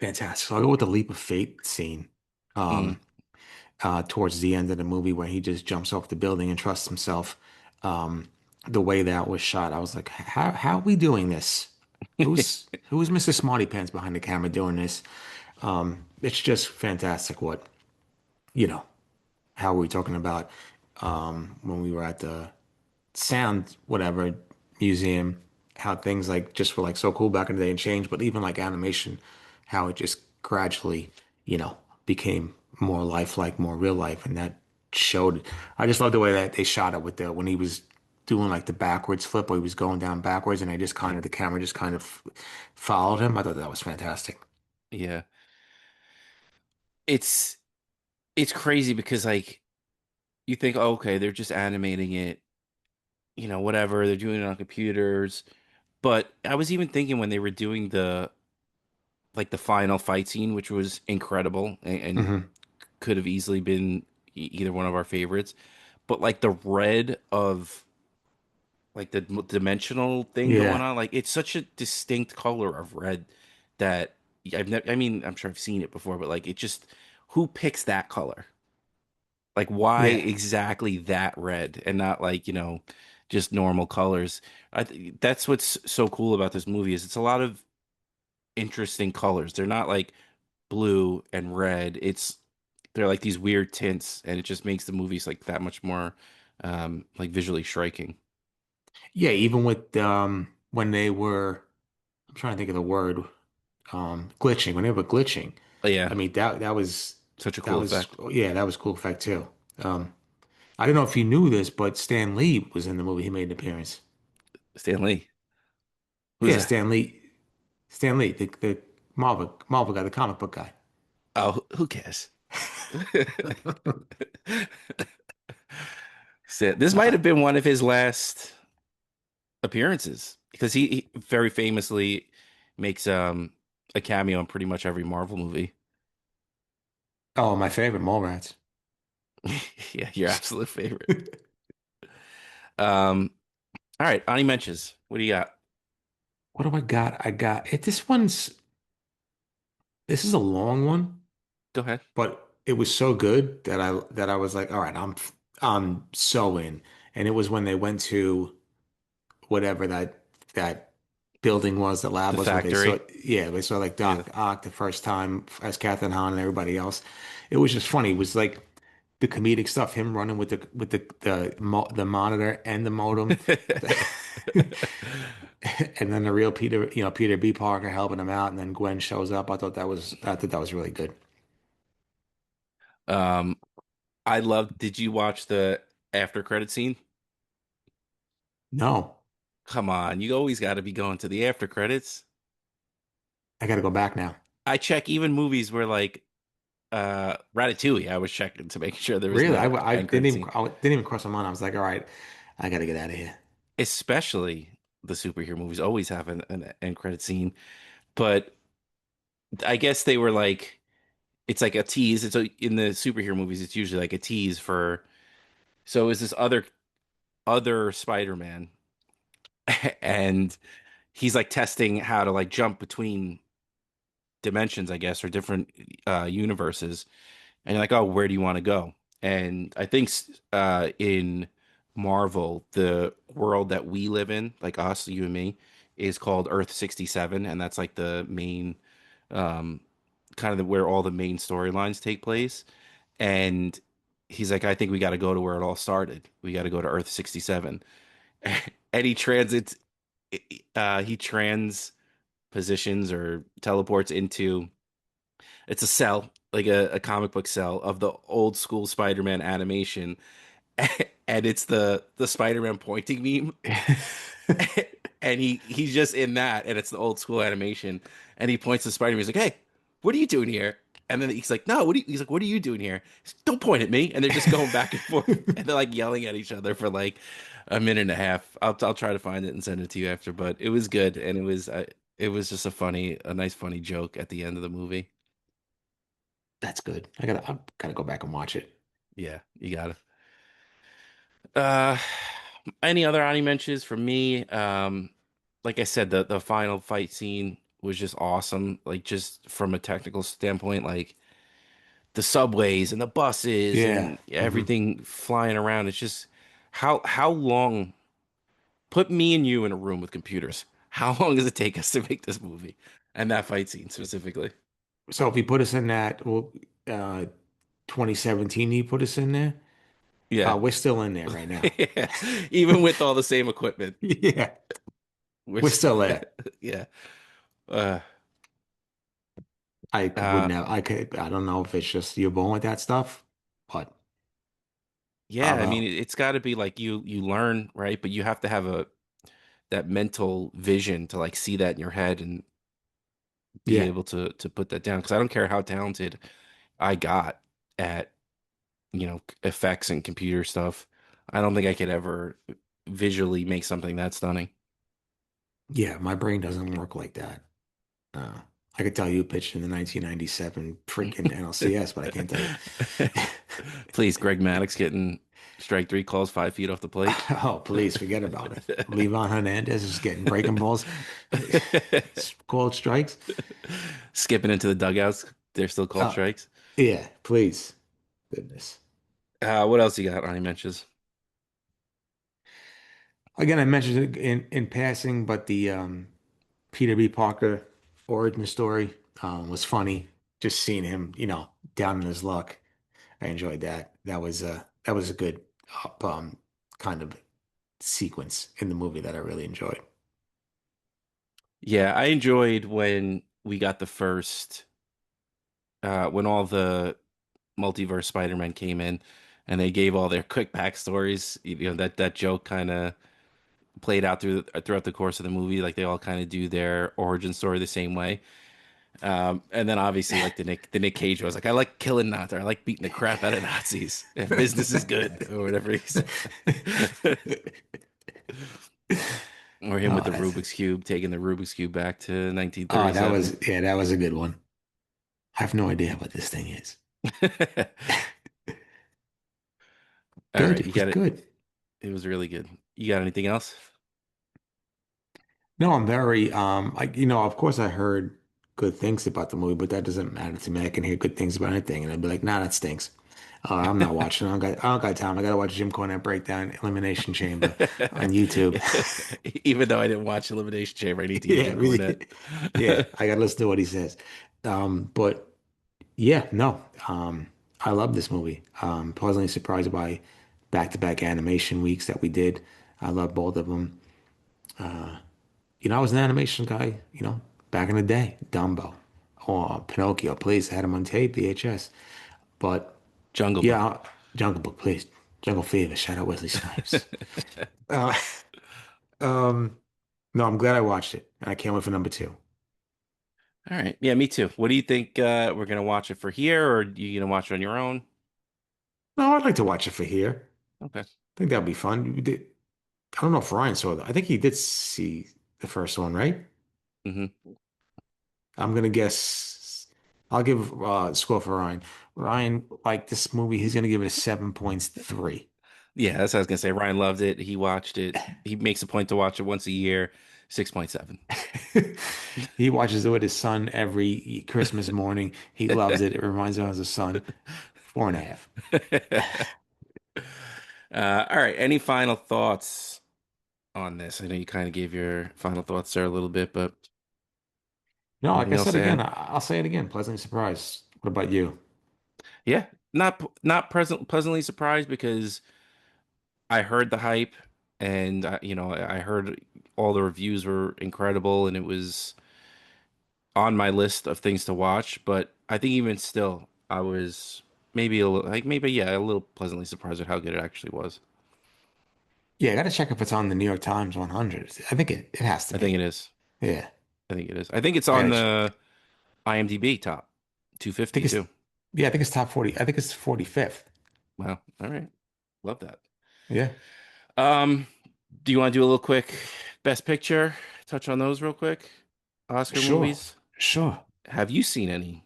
fantastic. So I'll go with the leap of faith scene. Mm. Um, Towards the end of the movie where he just jumps off the building and trusts himself. Um, the way that was shot, I was like, how are we doing this? Who's Mr. Smarty Pants behind the camera doing this? It's just fantastic what, you know, how were we talking about when we were at the sound whatever museum, how things like just were like so cool back in the day and changed, but even like animation, how it just gradually, became more lifelike, more real life, and that showed it. I just love the way that they shot it with the when he was doing like the backwards flip where he was going down backwards and the camera just kind of followed him. I thought that was fantastic. Yeah. It's it's crazy because like you think, oh, okay, they're just animating it, whatever, they're doing it on computers. But I was even thinking when they were doing the final fight scene, which was incredible and Hmm. could have easily been either one of our favorites. But like the red of like the dimensional thing going Yeah. on, like it's such a distinct color of red that I've never, I mean, I'm sure I've seen it before, but like it just, who picks that color? Like why Yeah. exactly that red and not like, just normal colors? That's what's so cool about this movie is it's a lot of interesting colors. They're not like blue and red. They're like these weird tints, and it just makes the movies like that much more like visually striking. Yeah, even with when they were I'm trying to think of the word glitching. When they were glitching, But I yeah, mean such a that cool was effect. yeah, that was cool effect too. Um I don't know if you knew this, but Stan Lee was in the movie. He made an appearance. Stan Lee. Who's Yeah, that? Stan Lee, the Marvel guy, the comic book guy. Oh, who cares? This might Uh, have been one of his last appearances because he very famously makes a cameo in pretty much every Marvel movie. oh, my favorite Mallrats. Yeah, your absolute favorite. All right, Ani Menches. What do you got? What do I got? I got it. This is a long one, Go ahead. but it was so good that I was like, all right, I'm so in. And it was when they went to whatever that building was, the lab The was where they saw Factory. yeah, they saw like Yeah. Doc Ock the first time as Catherine Hahn and everybody else. It was just funny. It was like the comedic stuff, him running with the monitor and the modem. And then the real Peter, Peter B. Parker helping him out, and then Gwen shows up. I thought that was really good. Um, I love. Did you watch the after credit scene? No, Come on, you always got to be going to the after credits. I got to go back now. I check even movies where like Ratatouille. I was checking to make sure there was Really, no end credit scene, I didn't even cross my mind. I was like, all right, I got to get out of here. especially the superhero movies always have an end credit scene. But I guess they were like, it's like a tease. In the superhero movies, it's usually like a tease for. So is this other Spider-Man, and he's like testing how to like jump between dimensions, I guess, or different universes. And you're like, oh, where do you want to go? And I think in Marvel, the world that we live in, like us, you and me, is called Earth 67, and that's like the main, um, kind of where all the main storylines take place. And he's like, I think we got to go to where it all started. We got to go to Earth 67, and he trans positions or teleports into it's a cell, like a comic book cell of the old school Spider-Man animation, and it's the Spider-Man pointing meme, and he's just in that, and it's the old school animation, and he points to Spider-Man. He's like, "Hey, what are you doing here?" And then he's like, "No, he's like, what are you doing here?" He's like, "Don't point at me." And they're just going back and forth, and they're like yelling at each other for like a minute and a half. I'll try to find it and send it to you after, but it was good, and it was just a nice funny joke at the end of the movie. That's good. I gotta go back and watch it. Yeah, you got it. Uh, any other Ani mentions for me? Like I said, the final fight scene was just awesome. Like just from a technical standpoint, like the subways and the buses Yeah. and Hmm. everything flying around. It's just how long? Put me and you in a room with computers. How long does it take us to make this movie and that fight scene specifically? So if you put us in that, well, uh, 2017, you put us in there. Yeah, We're still in there right now. yeah. Even with all the same equipment, Yeah, we're we're still there. yeah. Uh, I uh, wouldn't have. I don't know if it's just you're born with that stuff, but Yeah, I mean, Although, it's got to be like you learn, right? But you have to have a that mental vision to like see that in your head and be yeah, able to put that down. Because I don't care how talented I got at, effects and computer stuff. I don't think I could ever visually make something that stunning. yeah, my brain doesn't work like that. I could tell you pitched in the 1997 freaking NLCS, but I can't tell you. Please, Greg Maddux getting strike three calls 5 feet off the plate. Oh, please forget about it. Levon Hernandez is getting breaking balls, called strikes. Skipping into the dugouts, they're still called Uh, strikes. yeah, please. Goodness. What else you got on your mentions? Again, I mentioned it in passing, but the Peter B. Parker origin story was funny. Just seeing him, down in his luck. I enjoyed that. That was a good kind of sequence in the movie that I really enjoyed. Yeah, I enjoyed when we got the when all the multiverse Spider-Man came in and they gave all their quick backstories. That joke kind of played out throughout the course of the movie. Like they all kind of do their origin story the same way. And then obviously like the Nick Cage was like, I like killing Nazis, or I like beating the crap out of Nazis. And business is good, or whatever he said. Or him with Oh, the Rubik's Cube, taking the Rubik's Cube back to that 1937. was yeah, that was a good one. I have no idea what this thing is. All Good, right, you it was got it. good. It was really good. You got anything else? No, I'm very of course I heard good things about the movie, but that doesn't matter to me. I can hear good things about anything, and I'd be like, nah, that stinks. I'm not watching. I don't got time. I gotta watch Jim Cornette breakdown Elimination Chamber on YouTube. Even though I didn't watch Elimination Chamber, I need to get Yeah, Jim Cornette. yeah, I gotta listen to what he says. But yeah, no, I love this movie. Pleasantly surprised by back-to-back animation weeks that we did. I love both of them. I was an animation guy, back in the day. Dumbo or Pinocchio, please. I had them on tape, VHS. But Jungle Book. yeah, Jungle Book, please. Jungle Fever, shout out Wesley Snipes. Uh, um, no, I'm glad I watched it, and I can't wait for number two. All right. Yeah, me too. What do you think? We're gonna watch it for here, or are you gonna watch it on your own? No, I'd like to watch it for here. Okay. I think that'd be fun. I don't know if Ryan saw that. I think he did see the first one, right? Hmm. I'm gonna guess. I'll give score for Ryan. Ryan, like this movie, he's gonna give it a 7.3. Yeah, that's what I was gonna say. Ryan loved it. He watched it. He makes a point to watch it once a year. 6.7. He watches it with his son every Christmas morning. He loves it. It reminds him of his son. 4.5. All right. Any final thoughts on this? I know you kind of gave your final thoughts there a little bit, but No, like anything I else said to again, add? I'll say it again. Pleasantly surprised. What about you? Yeah, not pleasantly surprised because I heard the hype and I heard all the reviews were incredible and it was on my list of things to watch, but I think even still I was maybe a little like maybe yeah, a little pleasantly surprised at how good it actually was. Yeah, I gotta check if it's on the New York Times 100. I think it has to I think it be. is. Yeah, I think it is. I think it's I on gotta. the IMDb top Think 250 it's too. yeah, I think it's top 40. I think it's 45th. Wow. All right. Love that. Yeah, Um, do you want to do a little quick best picture? Touch on those real quick. Oscar sure, movies. sure. Have you seen any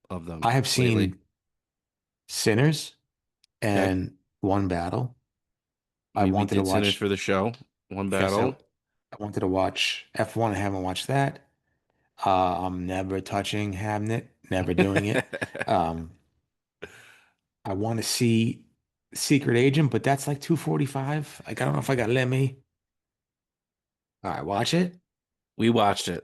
of them I have lately? seen Sinners Okay. and One Battle. I We wanted to did Sinners watch. for the show. One Yes, I, battle. I wanted to watch F1. I haven't watched that. I'm never touching Hamnet. Never doing it. Um, I want to see Secret Agent, but that's like 245. Like I don't know if I got let me. All right, watch it. We watched it.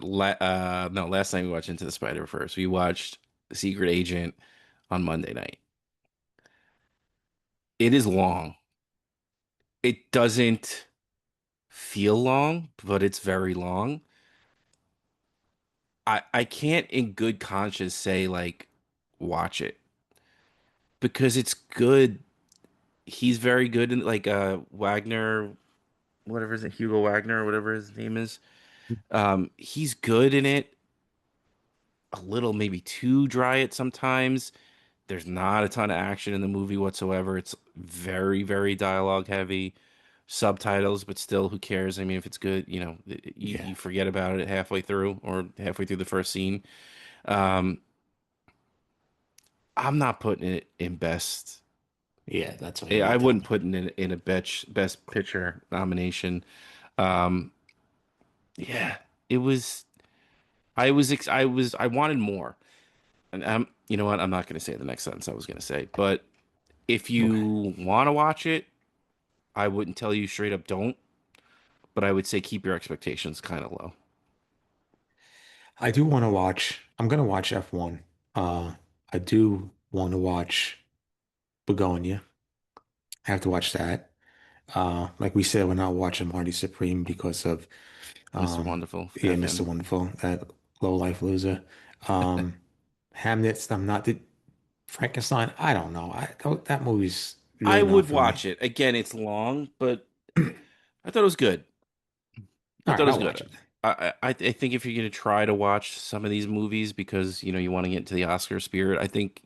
No, last night we watched Into the Spider-Verse. We watched Secret Agent on Monday night. It is long. It doesn't feel long, but it's very long. I can't in good conscience say like watch it because it's good he's very good in like Wagner, whatever is it, Hugo Wagner or whatever his name is. He's good in it. A little maybe too dry at sometimes. There's not a ton of action in the movie whatsoever. It's very, very dialogue heavy. Subtitles, but still, who cares? I mean, if it's good, Yeah. you forget about it halfway through or halfway through the first scene. Um, I'm not putting it in best. Yeah, that's what I I wrote wouldn't down. put it in a best picture nomination. Um, yeah, it was. I wanted more. And you know what? I'm not going to say the next sentence I was going to say. But if Okay. you want to watch it, I wouldn't tell you straight up don't. But I would say keep your expectations kind of low. I do want to watch. I'm gonna watch F1. Uh, I do want to watch Begonia. I have to watch that. Like we said, we're not watching Marty Supreme because of Mr. Wonderful, yeah, F Mr. him. Wonderful, that low life loser. Um, Hamnet, I'm not the Frankenstein. I don't know. That movie's I really not would for me. watch it. Again, it's long, but I thought it was good. I All thought right, it was I'll good. watch it. I think if you're gonna try to watch some of these movies because you want to get into the Oscar spirit, I think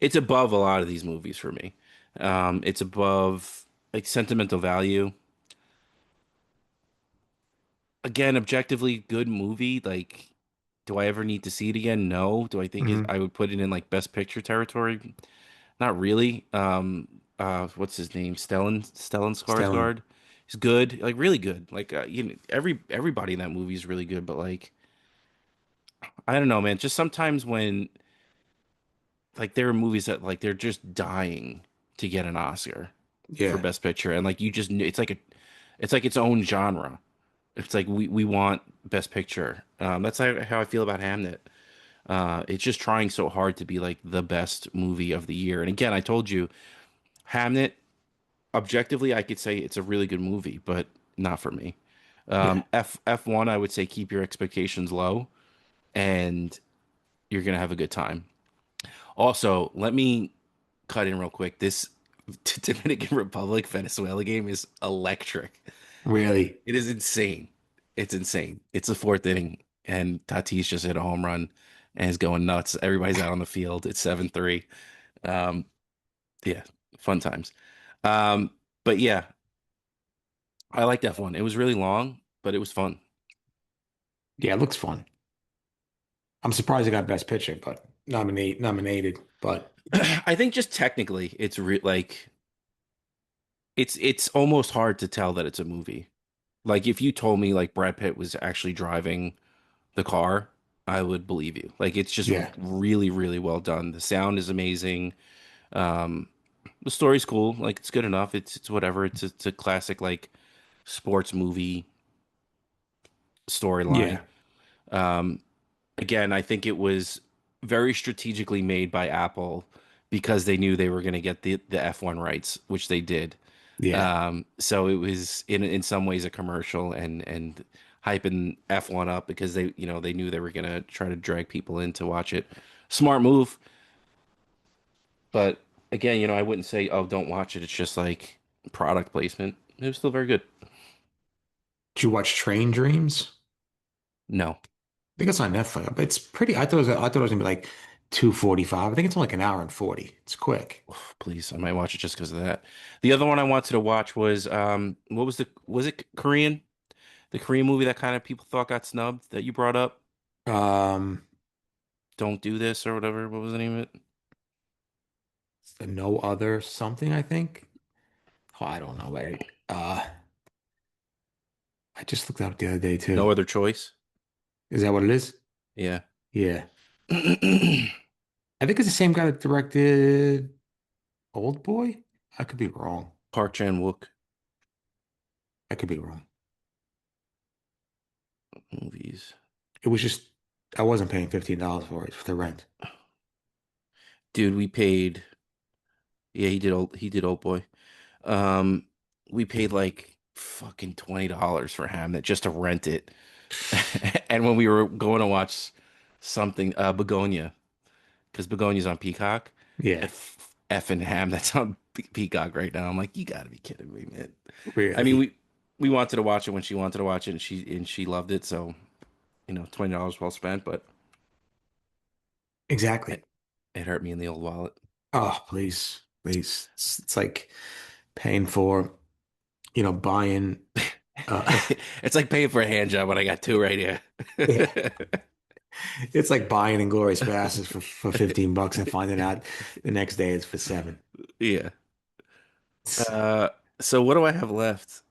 it's above a lot of these movies for me. It's above like sentimental value. Again, objectively good movie. Like, do I ever need to see it again? No. Do I think Hmm. I would put it in like Best Picture territory? Not really. What's his name? Stellan Stellan. Skarsgård. He's good, like really good. Like everybody in that movie is really good, but like I don't know, man. Just sometimes when like there are movies that like they're just dying to get an Oscar for Yeah, Best Picture, and like you just it's like its own genre. It's like we want Best Picture. That's how I feel about Hamnet. It's just trying so hard to be like the best movie of the year. And again, I told you, Hamnet, objectively, I could say it's a really good movie, but not for me. yeah. F1, I would say keep your expectations low, and you're gonna have a good time. Also, let me cut in real quick. This Dominican Republic Venezuela game is electric. Really. It is insane. It's insane. It's the fourth inning, and Tatis just hit a home run and is going nuts. Everybody's out on the field. It's 7-3. Um, yeah, fun times. Um, but yeah, I liked F1. It was really long, but it was fun. Yeah, it looks fun. I'm surprised it got Best Picture, but nominated. But I think just technically, like it's almost hard to tell that it's a movie. Like if you told me like Brad Pitt was actually driving the car, I would believe you. Like it's just yeah, really, really well done. The sound is amazing. Um, the story's cool. Like it's good enough. It's whatever. It's a classic like sports movie storyline. yeah, Um, Again, I think it was very strategically made by Apple because they knew they were going to get the F1 rights, which they did. yeah. So it was in some ways a commercial and hyping F1 up because they knew they were going to try to drag people in to watch it. Smart move, but again, I wouldn't say, oh, don't watch it. It's just like product placement. It was still very good. Did you watch Train Dreams? No, I think it's on Netflix. But it's pretty. I thought it was gonna be like 2:45. I think it's only like an hour and 40. It's quick. please, I might watch it just because of that. The other one I wanted to watch was what was it Korean? The Korean movie that kind of people thought got snubbed that you brought up. Um, Don't do this or whatever. What was the name of it? no other something, I think. Oh, I don't know. Wait. I just looked up the other day too. No Other Choice. Is that what it is? Yeah. Yeah. I think it's the same guy that directed Old Boy. I could be wrong. Park Chan-wook I could be wrong. movies. It was just I wasn't paying $15 for it for the rent. Dude, we paid. Yeah, he did Old Boy. Um, we paid like fucking $20 for Hamnet just to rent it. And when we were going to watch something, Begonia, because Begonia's on Peacock, Yeah. at effing ham that's on Peacock right now. I'm like, you gotta be kidding me, man. I mean, Really. we wanted to watch it when she wanted to watch it, and she loved it. So $20 well spent, but Exactly. it, it hurt me in the old wallet. Oh, please, please. It's like paying for, buying. Uh, It's like paying for a hand job when I got two right here. yeah, it's like buying Inglorious Bastards for $15 and finding out the next day it's for seven. Yeah. Uh, so what do I have left?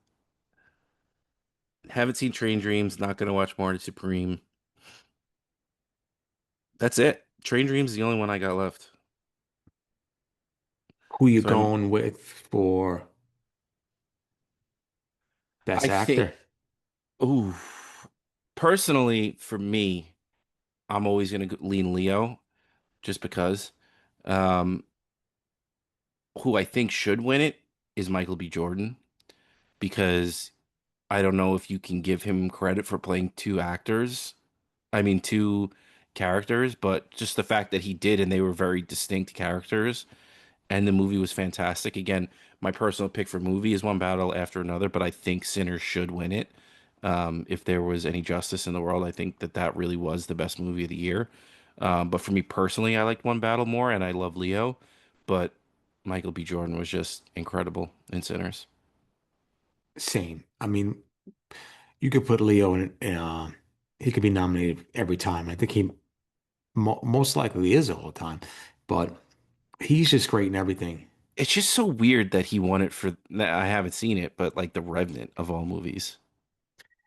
Haven't seen Train Dreams. Not gonna watch more to Supreme. That's it. Train Dreams is the only one I got left. Who you So going with for I best think, actor? ooh, personally for me, I'm always gonna lean Leo just because. Um, who I think should win it is Michael B. Jordan because I don't know if you can give him credit for playing two actors. I mean, two characters, but just the fact that he did and they were very distinct characters and the movie was fantastic. Again, my personal pick for movie is one battle after another, but I think Sinners should win it. If there was any justice in the world, I think that that really was the best movie of the year. But for me personally, I liked One Battle more, and I love Leo, but Michael B. Jordan was just incredible in Sinners. Same. I mean, you could put Leo he could be nominated every time. I think he most likely is all the time, but he's just great in everything. It's just so weird that he won it for. I haven't seen it, but like The Revenant of all movies.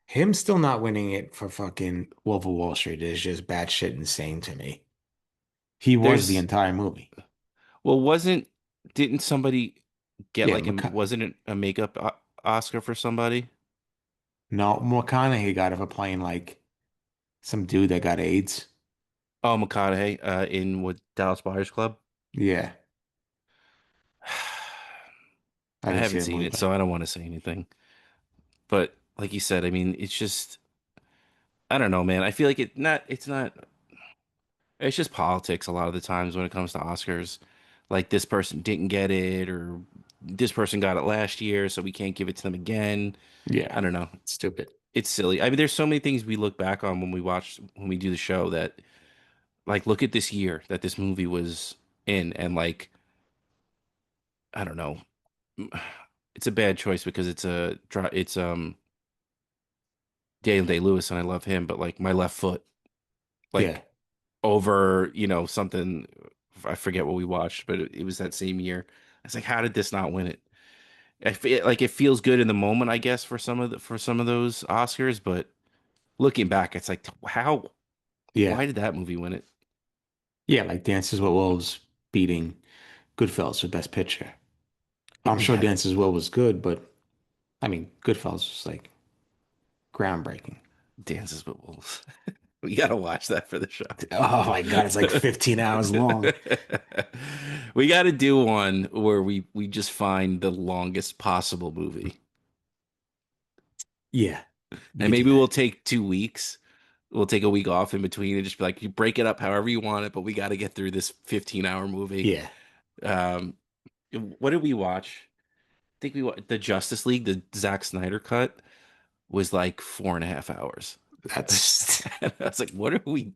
Him still not winning it for fucking Wolf of Wall Street is just batshit insane to me. He was the There's entire movie. Well, didn't somebody get Yeah, like wasn't it a makeup Oscar for somebody? no, McConaughey got it for playing like some dude that got AIDS. Oh, McConaughey, in what Dallas Buyers Club? Yeah, I I didn't see haven't the seen movie, it, but so I don't want to say anything. But like you said, I mean, it's just I don't know, man. I feel like it's just politics a lot of the times when it comes to Oscars. Like this person didn't get it, or this person got it last year, so we can't give it to them again. I yeah, don't know. stupid. It's silly. I mean, there's so many things we look back on when we do the show that like look at this year that this movie was in, and like I don't know. It's a bad choice because it's Daniel Day-Lewis and I love him, but like My Left Foot, Yeah, like over, something I forget what we watched, but it was that same year. I was like, how did this not win it? I feel like it feels good in the moment, I guess, for some of those Oscars, but looking back, it's like how yeah, why did that movie win it? yeah. Like Dances with Wolves beating Goodfellas for Best Picture. I'm sure Yeah, Dances with Wolves was good, but I mean, Goodfellas was like groundbreaking. Dances with Wolves. We gotta watch that for the show. Oh my God, it's like 15 hours long. We got to do one where we just find the longest possible movie, Yeah, we and could do maybe that. we'll take 2 weeks. We'll take a week off in between and just be like, you break it up however you want it, but we got to get through this 15-hour movie. Yeah, Um, what did we watch? I think we watched the Justice League, the Zack Snyder cut was like 4.5 hours. that's And I was like, what are we?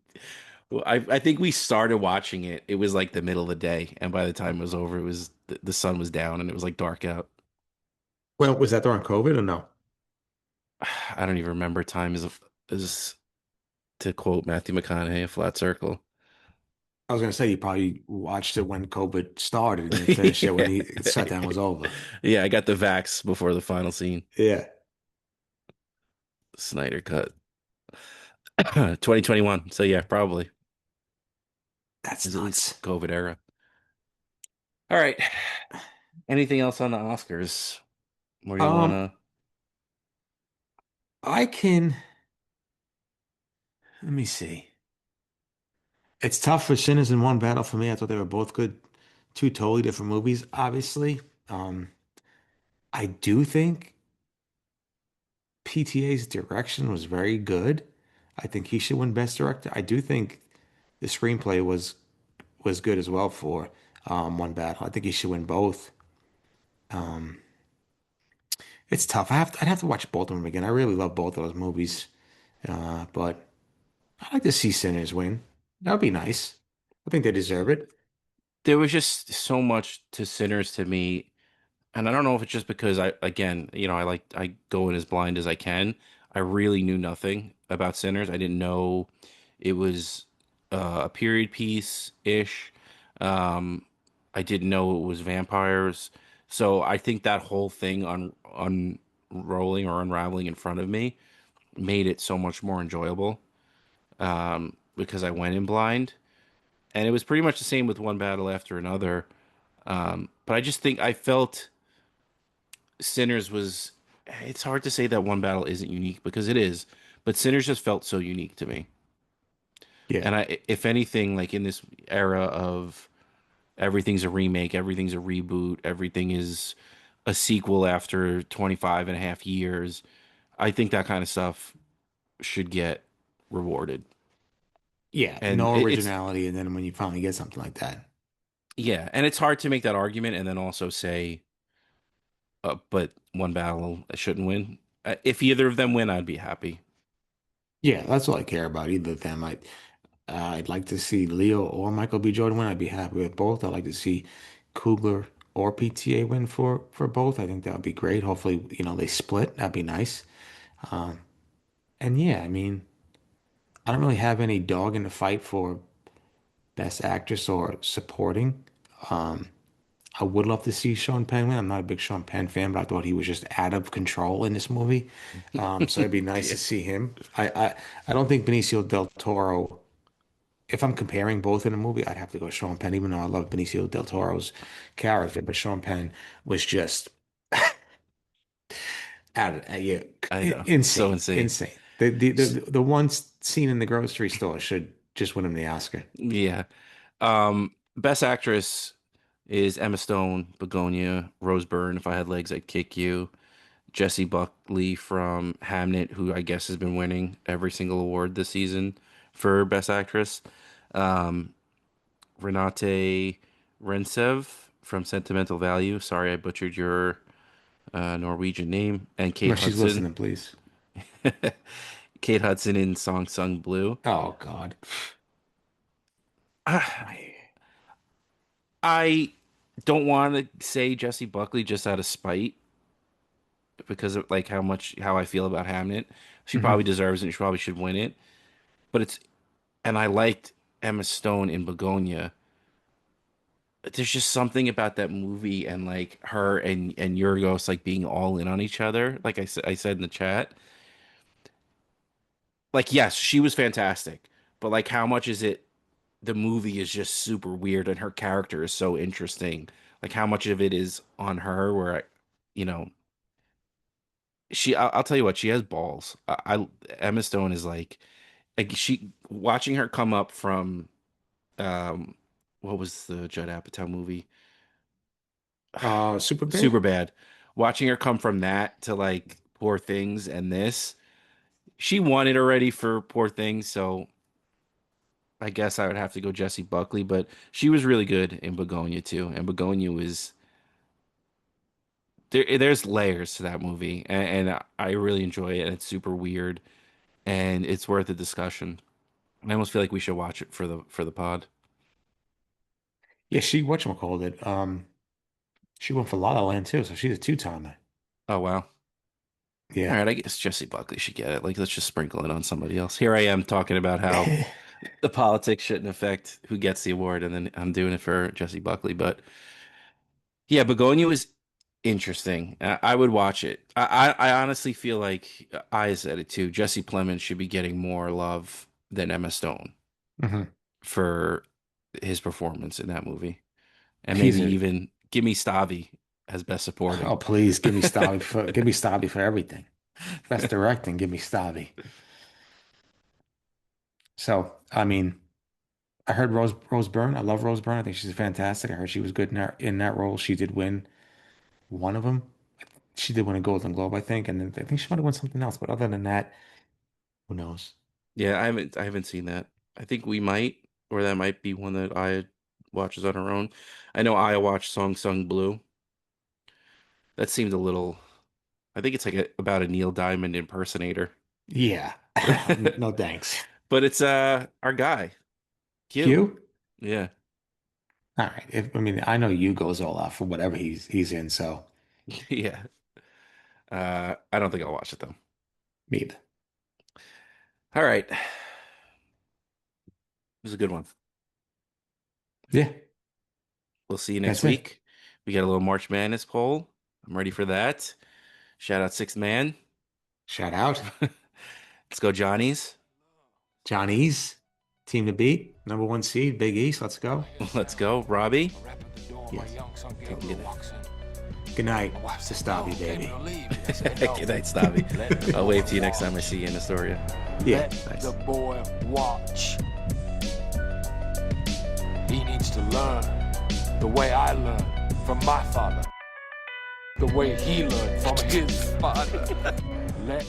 Well, I think we started watching it. It was like the middle of the day, and by the time it was over, it was the sun was down and it was like dark out. well, was that during COVID or no? I don't even remember time is to quote Matthew McConaughey, a flat circle. I was gonna say you probably watched it when COVID started and then finished it when the shutdown was over. Yeah, I got the vax before the final scene. Yeah, Snyder cut 2021. So yeah, probably. that's It's at least nuts. COVID era. All right. Anything else on the Oscars where you Um, wanna? I can let me see. It's tough for Sinners in One Battle for me. I thought they were both good, two totally different movies, obviously. Um, I do think PTA's direction was very good. I think he should win Best Director. I do think the screenplay was good as well for one battle. I think he should win both. Um, it's tough. I'd have to watch both of them again. I really love both of those movies. But I'd like to see Sinners win. That would be nice. I think they deserve it. There was just so much to Sinners to me. And I don't know if it's just because again, I go in as blind as I can. I really knew nothing about Sinners. I didn't know it was a period piece ish. Um, I didn't know it was vampires. So I think that whole thing on unrolling or unraveling in front of me made it so much more enjoyable because I went in blind. And it was pretty much the same with one battle after another. But I just think I felt. Sinners was it's hard to say that one battle isn't unique because it is, but Sinners just felt so unique to me. Yeah. And if anything, like in this era of everything's a remake, everything's a reboot, everything is a sequel after 25 and a half years, I think that kind of stuff should get rewarded. Yeah. And No it's originality. And then when you finally get something like that. yeah, and it's hard to make that argument and then also say, but one battle shouldn't win. If either of them win, I'd be happy. Yeah, that's all I care about. Either of them. I'd like to see Leo or Michael B. Jordan win. I'd be happy with both. I'd like to see Coogler or PTA win for both. I think that would be great. Hopefully, they split. That'd be nice. Um, and yeah, I mean, I don't really have any dog in the fight for Best Actress or supporting. Um, I would love to see Sean Penn win. I'm not a big Sean Penn fan, but I thought he was just out of control in this movie. So it'd be nice Yeah. to see him. I don't think Benicio del Toro. If I'm comparing both in a movie, I'd have to go Sean Penn, even though I love Benicio del Toro's character. But Sean Penn was just out of yeah, I know. So insane, insane. insane. The one scene in the grocery store should just win him the Oscar. Yeah. Best actress is Emma Stone, Begonia, Rose Byrne, If I Had Legs, I'd Kick You, Jessie Buckley from Hamnet, who I guess has been winning every single award this season for Best Actress. Um, Renate Rensev from Sentimental Value. Sorry, I butchered your Norwegian name. And No, Kate she's Hudson. listening, please. Kate Hudson in Song Sung Blue. Oh God. I don't want to say Jessie Buckley just out of spite because of like how I feel about Hamnet. She Mhm. probably deserves it. She probably should win it. But and I liked Emma Stone in Begonia. There's just something about that movie and like her and Yorgos like being all in on each other. Like I said in the chat, like yes, she was fantastic, but like how much is it? The movie is just super weird and her character is so interesting. Like how much of it is on her where you know, I'll tell you what, she has balls. Emma Stone is like she watching her come up from um what was the Judd Apatow movie? Super bad. Super bad. Watching her come from that to like Poor Things and this, she won it already for Poor Things, so I guess I would have to go Jessie Buckley, but she was really good in Begonia too. And Begonia was there's layers to that movie, and I really enjoy it. And it's super weird, and it's worth a discussion. I almost feel like we should watch it for the pod. Yeah, she whatchamacallit it. She went for La La Land too, so she's a two-timer. Oh wow. All Yeah. right, I guess Jessie Buckley should get it. Like, let's just sprinkle it on somebody else. Here I am talking about how the politics shouldn't affect who gets the award, and then I'm doing it for Jessie Buckley. But yeah, Begonia was interesting. I would watch it. I honestly feel like I said it too. Jesse Plemons should be getting more love than Emma Stone hmm for his performance in that movie, and He's maybe a even give me Stavi as best supporting. oh please give me Stabby for everything. Best directing, give me Stabby. So I mean, I heard Rose Byrne. I love Rose Byrne. I think she's fantastic. I heard she was good in that role. She did win one of them. She did win a Golden Globe, I think, and then I think she might have won something else. But other than that, who knows? Yeah, I haven't seen that. I think we might, or that might be one that I watches on her own. I know I watched Song Sung Blue. That seemed a little. I think it's like about a Neil Diamond impersonator. Yeah. No thanks. But it's our guy, Q. Q? Yeah. All right. I mean, I know you goes all out for whatever he's in, so Yeah. I don't think I'll watch it though. me either. All right. It was a good one. Yeah, We'll see you next that's it. week. We got a little March Madness poll. I'm ready for that. Shout out Sixth Man. Shout out. Let's go, Johnny's. Johnny's team to beat. Number 1 seed, Big East. Let's go. Let's go, Robbie. A rap at the door, Yes. my young son Don't Gabriel get it. walks in. Good night. My wife To said, stop you, "No, baby. Gabriel, leave." I said, "No." Good night, Stabby. I'll wave to you next time I see you in Astoria. Yeah. Let Nice. the boy watch. He needs to learn the way I learned from my father, the way he learned from his father. Let